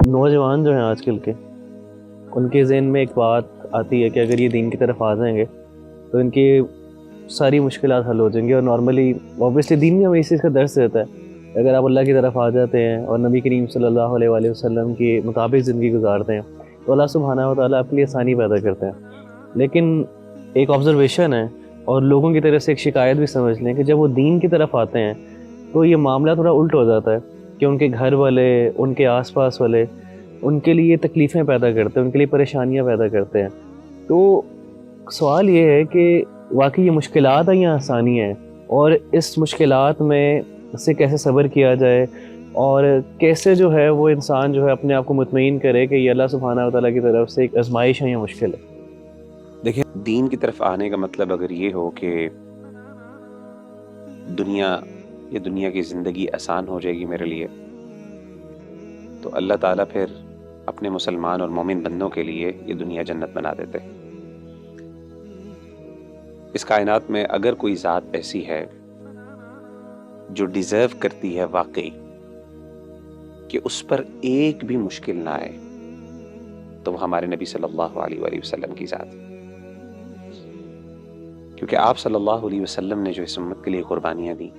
نوجوان جو ہیں آج کل کے، ان کے ذہن میں ایک بات آتی ہے کہ اگر یہ دین کی طرف آ جائیں گے تو ان کی ساری مشکلات حل ہو جائیں گی. اور نارملی اوبیسلی دین میں ہمیں اس چیز کا درس دیتا ہے. اگر آپ اللہ کی طرف آ جاتے ہیں اور نبی کریم صلی اللہ علیہ وآلہ وسلم کے مطابق زندگی گزارتے ہیں تو اللہ سبحانہ و تعالیٰ آپ کے لیے آسانی پیدا کرتے ہیں. لیکن ایک آبزرویشن ہے اور لوگوں کی طرف سے ایک شکایت بھی سمجھ لیں کہ جب وہ دین کی طرف آتے ہیں تو یہ معاملہ تھوڑا الٹ ہو جاتا ہے کہ ان کے گھر والے، ان کے آس پاس والے ان کے لیے تکلیفیں پیدا کرتے ہیں، ان کے لیے پریشانیاں پیدا کرتے ہیں. تو سوال یہ ہے کہ واقعی یہ مشکلات ہیں یا آسانی ہیں، اور اس مشکلات میں سے کیسے صبر کیا جائے، اور کیسے جو ہے وہ انسان جو ہے اپنے آپ کو مطمئن کرے کہ یہ اللہ سبحانہ و تعالیٰ کی طرف سے ایک آزمائش ہے یا مشکل ہے. دیکھیں، دین کی طرف آنے کا مطلب اگر یہ ہو کہ دنیا کی زندگی آسان ہو جائے گی میرے لیے، تو اللہ تعالیٰ پھر اپنے مسلمان اور مومن بندوں کے لیے یہ دنیا جنت بنا دیتے. اس کائنات میں اگر کوئی ذات ایسی ہے جو ڈیزرو کرتی ہے واقعی کہ اس پر ایک بھی مشکل نہ آئے، تو وہ ہمارے نبی صلی اللہ علیہ وآلہ وسلم کی ذات ہے. کیونکہ آپ صلی اللہ علیہ وسلم نے جو اس امت کے لیے قربانیاں دی،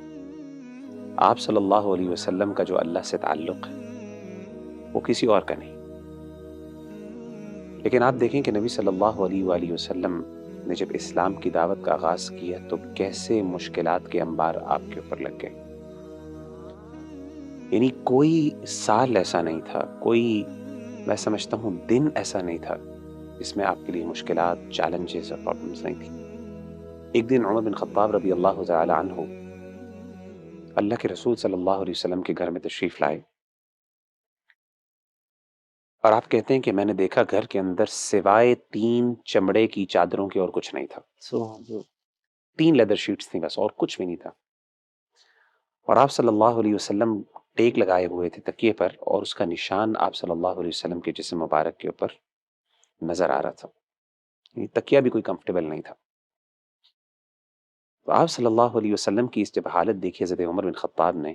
آپ صلی اللہ علیہ وسلم کا جو اللہ سے تعلق ہے وہ کسی اور کا نہیں. لیکن آپ دیکھیں کہ نبی صلی اللہ علیہ وآلہ وسلم نے جب اسلام کی دعوت کا آغاز کیا تو کیسے مشکلات کے انبار آپ کے اوپر لگ گئے. یعنی کوئی سال ایسا نہیں تھا، کوئی میں سمجھتا ہوں دن ایسا نہیں تھا جس میں آپ کے لیے مشکلات، چیلنجز اور پرابلمز نہیں تھی. ایک دن عمر بن خطاب رضی اللہ تعالی عنہ اللہ کے رسول صلی اللہ علیہ وسلم کے گھر میں تشریف لائے، اور آپ کہتے ہیں کہ میں نے دیکھا گھر کے اندر سوائے 3 چمڑے کی چادروں کے اور کچھ نہیں تھا. سبحان اللہ. 3 لیدر شیٹس تھیں بس، اور کچھ بھی نہیں تھا. اور آپ صلی اللہ علیہ وسلم ٹیک لگائے ہوئے تھے تکیے پر، اور اس کا نشان آپ صلی اللہ علیہ وسلم کے جسم مبارک کے اوپر نظر آ رہا تھا. یعنی تکیہ بھی کوئی کمفرٹیبل نہیں تھا. تو آپ صلی اللہ علیہ وسلم کی اس جب حالت دیکھی حضرت عمر بن خطاب نے،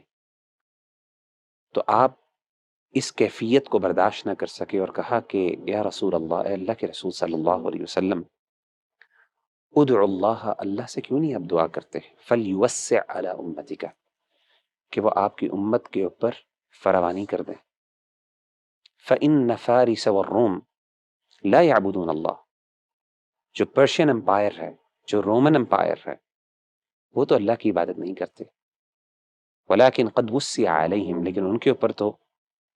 تو آپ اس کیفیت کو برداشت نہ کر سکے اور کہا کہ یا رسول اللہ، اے اللہ کے رسول صلی اللہ علیہ وسلم، ادعو اللہ، اللہ سے کیوں نہیں آپ دعا کرتے فلیوسع علی امتک، کہ وہ آپ کی امت کے اوپر فراوانی کر دیں. فإن فارس والروم لا يعبدون اللہ، جو پرشین امپائر ہے، جو رومن امپائر ہے، وہ تو اللہ کی عبادت نہیں کرتے. ولیکن قد وسع علیہم، لیکن ان کے اوپر تو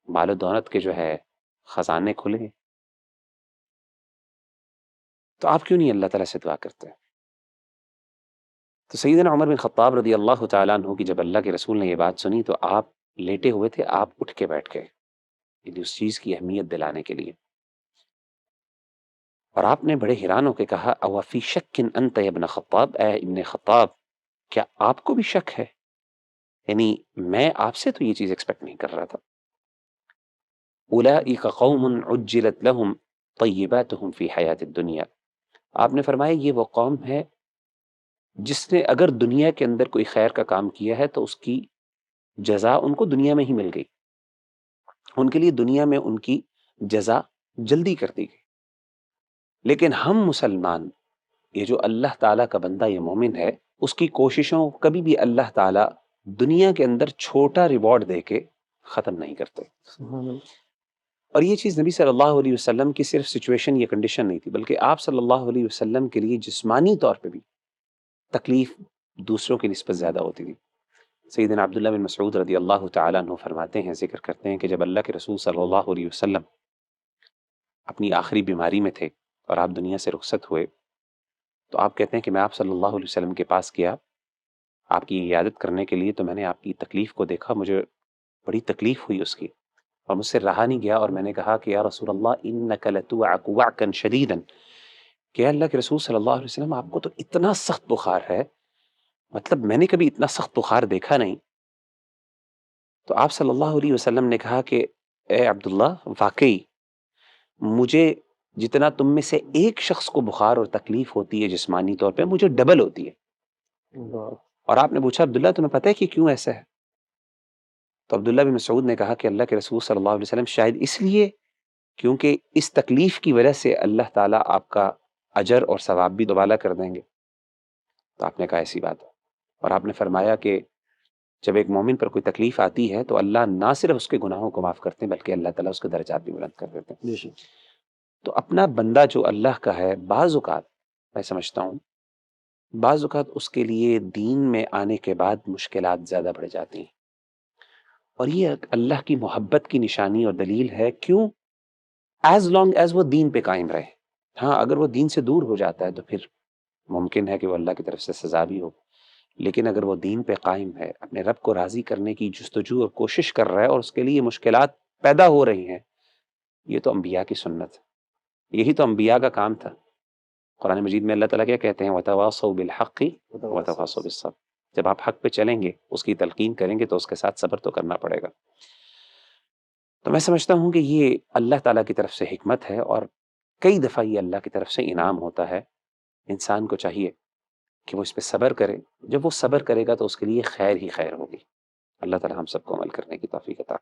مال و دولت کے جو ہے خزانے کھلے ہیں. تو آپ کیوں نہیں اللہ تعالیٰ سے دعا کرتے؟ تو سیدنا عمر بن خطاب رضی اللہ تعالیٰ عنہ کی جب اللہ کے رسول نے یہ بات سنی تو آپ لیٹے ہوئے تھے، آپ اٹھ کے بیٹھ گئے، یعنی اس چیز کی اہمیت دلانے کے لیے. اور آپ نے بڑے حیران ہو کے کہا او فی شک انت یا ابن خطاب، اے ابن خطاب، کیا آپ کو بھی شک ہے؟ یعنی میں آپ سے تو یہ چیز ایکسپیکٹ نہیں کر رہا تھا. اولئک قوم عجلت لهم طیباتهم فی حیات الدنیا، آپ نے فرمایا یہ وہ قوم ہے جس نے اگر دنیا کے اندر کوئی خیر کا کام کیا ہے تو اس کی جزا ان کو دنیا میں ہی مل گئی، ان کے لیے دنیا میں ان کی جزا جلدی کر دی گئی. لیکن ہم مسلمان، یہ جو اللہ تعالیٰ کا بندہ، یہ مومن ہے، اس کی کوششوں کو کبھی بھی اللہ تعالیٰ دنیا کے اندر چھوٹا ریوارڈ دے کے ختم نہیں کرتے. سبحان اللہ. اور یہ چیز نبی صلی اللہ علیہ وسلم کی صرف سچویشن یا کنڈیشن نہیں تھی، بلکہ آپ صلی اللہ علیہ وسلم کے لیے جسمانی طور پہ بھی تکلیف دوسروں کی نسبت زیادہ ہوتی تھی. سیدنا عبداللہ بن مسعود رضی اللہ تعالیٰ عنہ فرماتے ہیں، ذکر کرتے ہیں کہ جب اللہ کے رسول صلی اللہ علیہ وسلم اپنی آخری بیماری میں تھے اور آپ دنیا سے رخصت ہوئے، تو آپ کہتے ہیں کہ میں آپ صلی اللہ علیہ وسلم کے پاس گیا آپ کی عیادت کرنے کے لیے، تو میں نے آپ کی تکلیف کو دیکھا، مجھے بڑی تکلیف ہوئی اس کی، اور مجھ سے رہا نہیں گیا، اور میں نے کہا کہ یا رسول اللہ انک لتوعک وعکا شدیدا، کہ اللہ کے رسول صلی اللہ علیہ وسلم آپ کو تو اتنا سخت بخار ہے، مطلب میں نے کبھی اتنا سخت بخار دیکھا نہیں. تو آپ صلی اللہ علیہ وسلم نے کہا کہ اے عبداللہ، واقعی مجھے جتنا تم میں سے ایک شخص کو بخار اور تکلیف ہوتی ہے جسمانی طور پہ، مجھے ڈبل ہوتی ہے. اللہ. اور آپ نے پوچھا عبداللہ تمہیں پتہ ہے کہ کیوں ایسا ہے؟ تو عبداللہ بن مسعود نے کہا کہ اللہ کے رسول صلی اللہ علیہ وسلم شاید اس لیے کیونکہ اس تکلیف کی وجہ سے اللہ تعالیٰ آپ کا اجر اور ثواب بھی دوبالا کر دیں گے. تو آپ نے کہا ایسی بات ہے، اور آپ نے فرمایا کہ جب ایک مومن پر کوئی تکلیف آتی ہے تو اللہ نہ صرف اس کے گناہوں کو معاف کرتے ہیں بلکہ اللہ تعالیٰ اس کے درجات بھی بلند کر دیتے ہیں. تو اپنا بندہ جو اللہ کا ہے، بعض اوقات میں سمجھتا ہوں بعض اوقات اس کے لیے دین میں آنے کے بعد مشکلات زیادہ بڑھ جاتی ہیں، اور یہ اللہ کی محبت کی نشانی اور دلیل ہے. کیوں؟ ایز لانگ ایز وہ دین پہ قائم رہے. ہاں اگر وہ دین سے دور ہو جاتا ہے تو پھر ممکن ہے کہ وہ اللہ کی طرف سے سزا بھی ہو، لیکن اگر وہ دین پہ قائم ہے، اپنے رب کو راضی کرنے کی جستجو اور کوشش کر رہا ہے اور اس کے لیے مشکلات پیدا ہو رہی ہیں، یہ تو انبیاء کی سنت ہے، یہی تو انبیاء کا کام تھا. قرآن مجید میں اللہ تعالیٰ کیا کہتے ہیں؟ وَتَوَاصَوْا بِالْحَقِّ وَتَوَاصَوْا بِالصَّبْرِ. جب آپ حق پہ چلیں گے، اس کی تلقین کریں گے تو اس کے ساتھ صبر تو کرنا پڑے گا. تو میں سمجھتا ہوں کہ یہ اللہ تعالیٰ کی طرف سے حکمت ہے، اور کئی دفعہ یہ اللہ کی طرف سے انعام ہوتا ہے. انسان کو چاہیے کہ وہ اس پہ صبر کرے. جب وہ صبر کرے گا تو اس کے لیے خیر ہی خیر ہوگی. اللہ تعالیٰ ہم سب کو عمل کرنے کی توفیق عطا